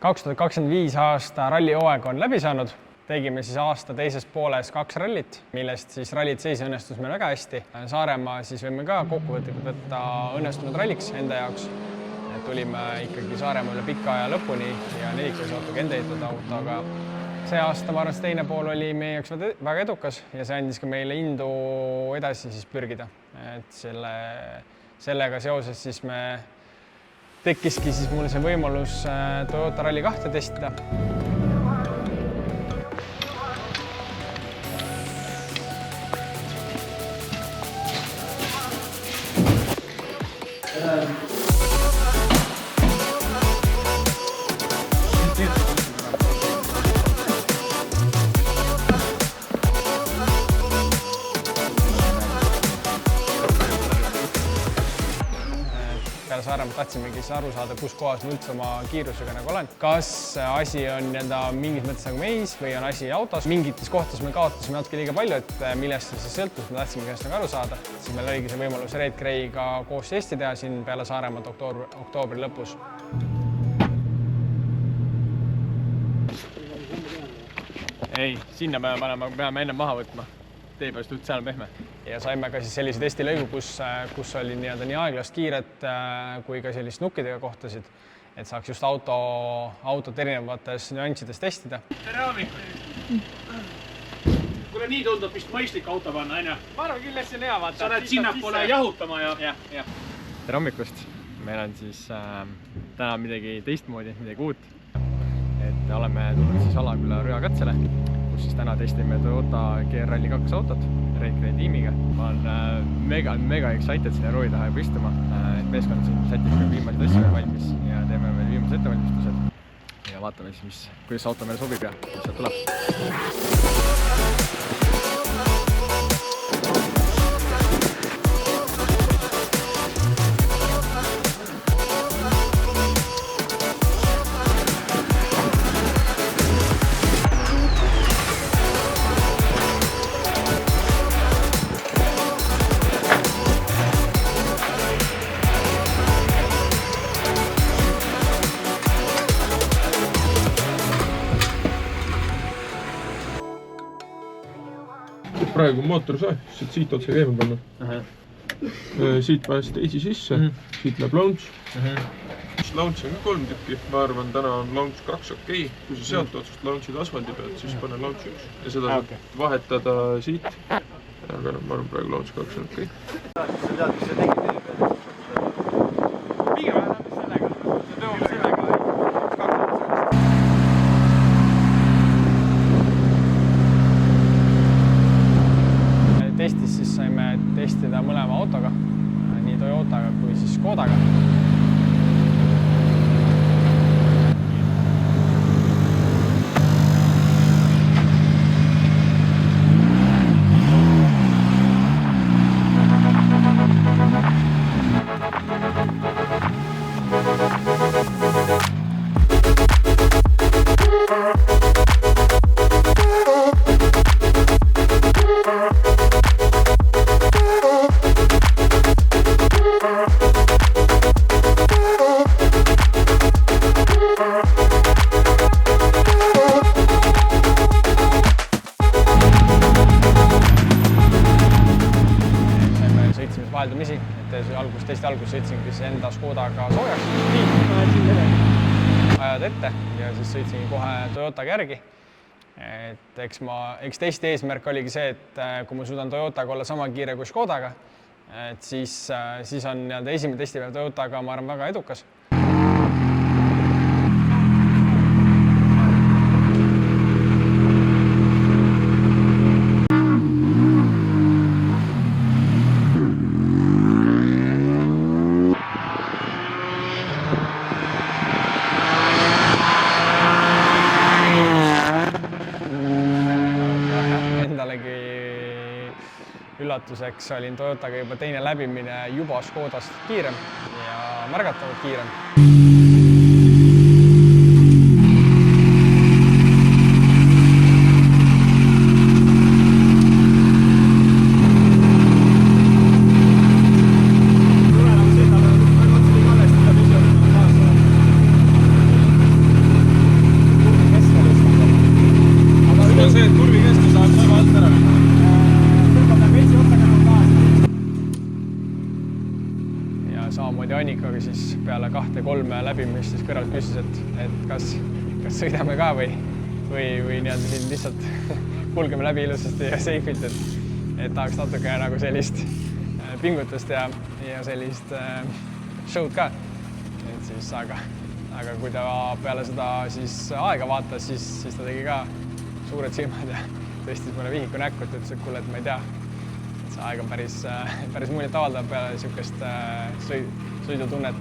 2025 aasta rallihooaeg on läbi saanud. Tegime siis aasta teises pooles 2 rallit, millest siis rallit seis õnnestus meil väga hästi. Saaremaa siis võime ka kokkuvõtlikult võtta õnnestunud ralliks enda jaoks. Tulime ikkagi Saaremaa üle pika aja lõpuni ja 4 autoga enda ehitatud autoga. See aasta, ma arvan, teine pool oli meie jaoks väga edukas ja see andis ka meile indu edasi siis pürgida. Et sellega seoses siis tekkiski siis mul see võimalus Toyota Rally 2 testida. Peale Saaremaa tahtsimegi aru saada, kus kohas ma üldse oma kiirusega nagu olen. Kas asi on mingis mõttes nagu meis või on asi autos. Mingites kohtades me kaotasime natuke liiga palju, et millest see sõltus, me tahtsime käest nagu aru saada. Siis meil oligi see võimalus Red Grey'ga koos testi teha siin peale Saaremaad oktoobri lõpus. Ei, sinna me peame enne maha võtma. Tee peast üldse seal on pehme. Ja saime ka siis sellise testilõigu, kus oli nii aeglast kiiret kui ka sellist nukkidega kohtasid, et saaks just autot erinevates nüanssides testida. Tere hommikul! Kuule nii tundub vist mõistlik auto panna, aina? Ma arvan küll, et see on hea vaata. Sa lähed sinnapoole jahutama ja... Tere hommikust! Meil on siis täna midagi teistmoodi, midagi uut. Et oleme tulnud siis Alaküla rüakatsele, kus siis täna testime Toyota GR-Rally 2 autot Red Grey tiimiga. Ma olen mega excited sinna roovi taha juba istuma. Meeskond siin sätib ka viimased asju valmis ja teeme veel viimased ettevalmistused. Ja vaatame siis, kuidas auto meile sobib ja mis sealt tuleb. Praegu mootor saab, siit otsa käima panna. Siit pääsed eisi sisse, siit läheb launch. Launch on ka 3 tükki, ma arvan, täna on launch 2 okei. Kui sa sealt otsust launchid asfaldi pealt, siis pane launch 1. Ja seda vahetada siit. Aga ma arvan, praegu launch 2 on okei. Sa tead, mis sa tegid teile peale? Pigem vähem sellega. Sa tõob sellega. Testis siis saime testida mõlema autoga, nii Toyotaga kui siis Škodaga. Vaheldumisi, et testi algus sõitsingi enda Škodaga soojaks, ajad ette ja siis sõitsingi kohe Toyotaga järgi. Et eks testi eesmärk oligi see, et kui ma suudan Toyotaga olla sama kiire kui Škodaga, et siis on esimene testipäev Toyotaga, ma arvan, väga edukas. Üllatuseks olin Toyotaga juba teine läbimine juba Škodast kiirem ja märgatavalt kiirem. niimoodi Annikaga siis peale 2-3 läbimist siis kõrvalt küsis, et kas sõidame ka või nii-öelda siin lihtsalt kulgeme läbi ilusasti ja seifilt, et tahaks natuke nagu sellist pingutust ja sellist show'd ka. Et siis, aga kui ta peale seda siis aega vaatas, siis ta tegi ka suured silmad ja tõstis mulle vihiku näkku, et ütles, et kuule, et ma ei tea, et see aeg on päris muljet avaldav peale niisugust sõidutunnet,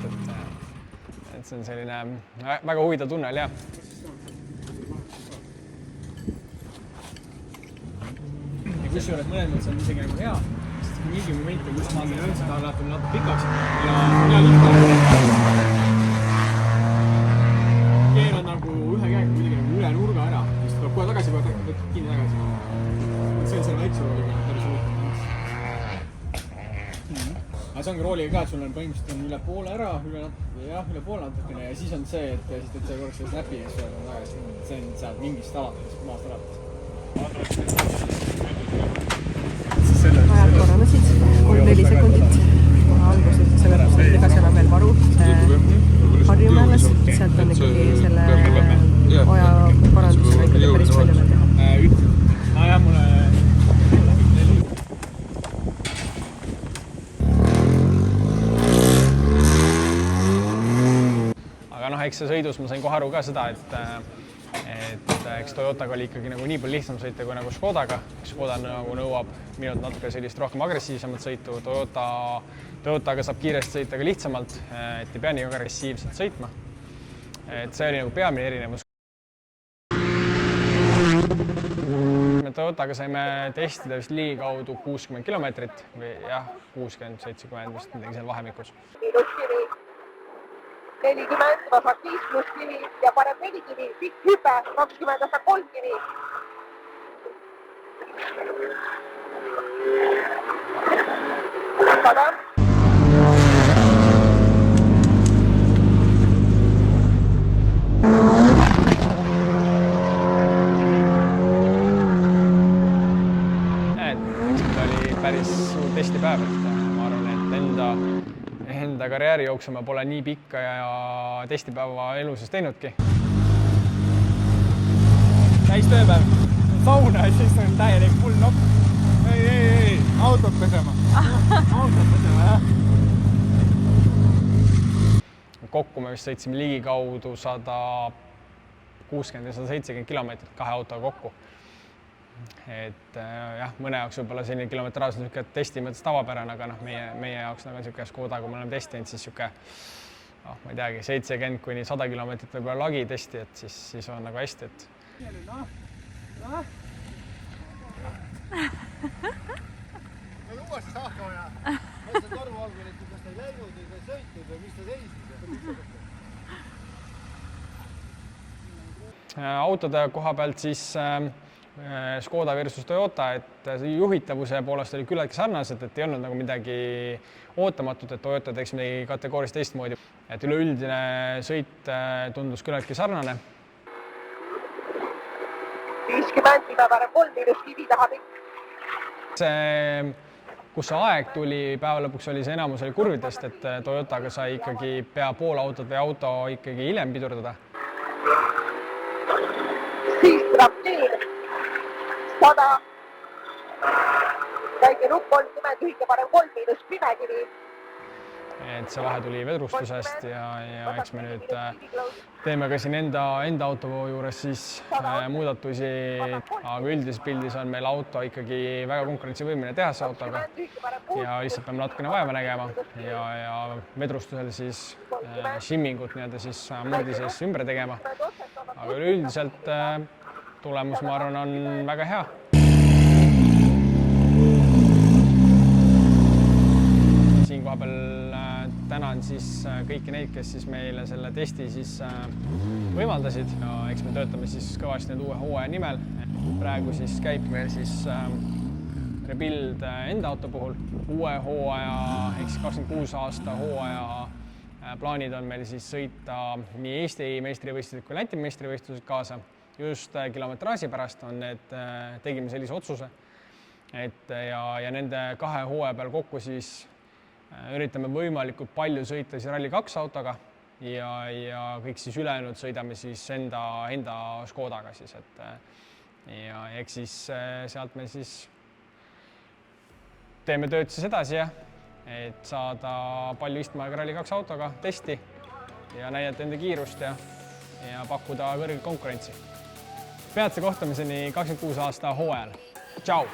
et see on selline väga huvitav tunne oli, jah. Ja kusjuures mõnes mõttes on isegi nagu hea, sest mingi moment on, kus ma olen seda alati natuke pikaks ja hea lihtne. Keerad nagu ühe käega kuidagi nagu üle nurga ära, siis tuleb kohe tagasi, kohe kinni tagasi. See on selle väikse rooliga päris huvitav. Aga see ongi rooliga ka, et sul on põhimõtteliselt on üle poole ära, üle poole natukene ja siis on see, et siis teed see korraks selle snappi ja siis on tagasi. See on sealt mingist alates, maast alates. Ajad korranasid, 3-4 sekundit. Alguses sellepärast, et ega seal on veel varu. Harjumäeles, sealt on ikkagi selle oja parandusega ikkagi päris palju veel teha. Nojah, mulle... Aga noh, eks see sõidus ma sain kohe aru ka seda, et eks Toyotaga oli ikkagi nagu nii palju lihtsam sõita kui nagu Škodaga. Škoda nagu nõuab minult natuke sellist rohkem agressiivsemat sõitu. Toyotaga saab kiiresti sõita ka lihtsamalt, et ei pea nii agressiivselt sõitma. Et see oli nagu peamine erinevus. Me Toyotaga saime testida vist ligikaudu 60 kilomeetrit või jah, 60-70 vist midagi seal vahemikus. 40 vasak 5 pluss kivi ja paneb 4 kivi, pikk hüpe, 20 vasak 3 kivi. Sada. See oli päris suur testipäev, et ma arvan, et enda karjääri jooksul ma pole nii pikka ja testipäeva eluses teinudki. Täis tööpäev, sauna ja siis on täielik full nokk. Ei, autot pesema. Autot pesema, jah. Kokku me vist sõitsime ligikaudu 160 ja 170 kilomeetrit kahe autoga kokku. Et jah, mõne jaoks võib-olla selline kilometraaž on niisugune testi mõttes tavapärane, aga noh, meie jaoks nagu niisugune Škoda, kui me oleme testinud, siis niisugune, ma ei teagi, 70-100 kilomeetrit võib-olla lagi testi, et siis on nagu hästi, et... Uuesti saaka vaja. Mõtlen Tarmo algul, et kas ta ei läinud või ta ei sõitnud või mis ta seisis. Autode koha pealt siis Škoda versus Toyota, et juhitavuse poolest oli küllaltki sarnased, et ei olnud nagu midagi ootamatut, et Toyota teeks midagi kategoorist teistmoodi. Et üleüldine sõit tundus küllaltki sarnane. 50, mida paneb 3 miinus kivi taha pikk. See, kus see aeg tuli, päeva lõpuks oli see enamus oli kurvidest, et Toyotaga sai ikkagi pea pool autot või auto ikkagi hiljem pidurdada. Siis tuleb teen 100, väike nupp 30, ühike paneb 3 miinus 10 kivi. Et see vahe tuli vedrustusest ja eks me nüüd teeme ka siin enda auto juures siis muudatusi, aga üldises pildis on meil auto ikkagi väga konkurentsivõimeline tehase autoga ja lihtsalt peame natukene vaeva nägema ja vedrustusel siis shimmingut nii-öelda siis murdi sees ümber tegema. Aga üleüldiselt tulemus, ma arvan, on väga hea. Siin koha peal tänan siis kõiki neid, kes siis meile selle testi siis võimaldasid. Ja eks me töötame siis kõvasti nüüd uue hooaja nimel. Praegu siis käib meil siis rebuild enda auto puhul. Uue hooaja, ehk 26 aasta hooaja plaanid on meil siis sõita nii Eesti meistrivõistlused kui Läti meistrivõistlused kaasa. Just kilometraaži pärast on need, tegime sellise otsuse. Ja nende kahe hooaja peal kokku siis üritame võimalikult palju sõita siis Rally2 autoga ja kõik siis ülejäänud sõidame siis enda Škodaga siis, ja eks siis sealt me siis teeme tööd siis edasi, et saada palju istmaaega Rally2 autoga testi ja näidata enda kiirust ja pakkuda kõrget konkurentsi. Peatse kohtumiseni 26 aasta hooajal. Tšau!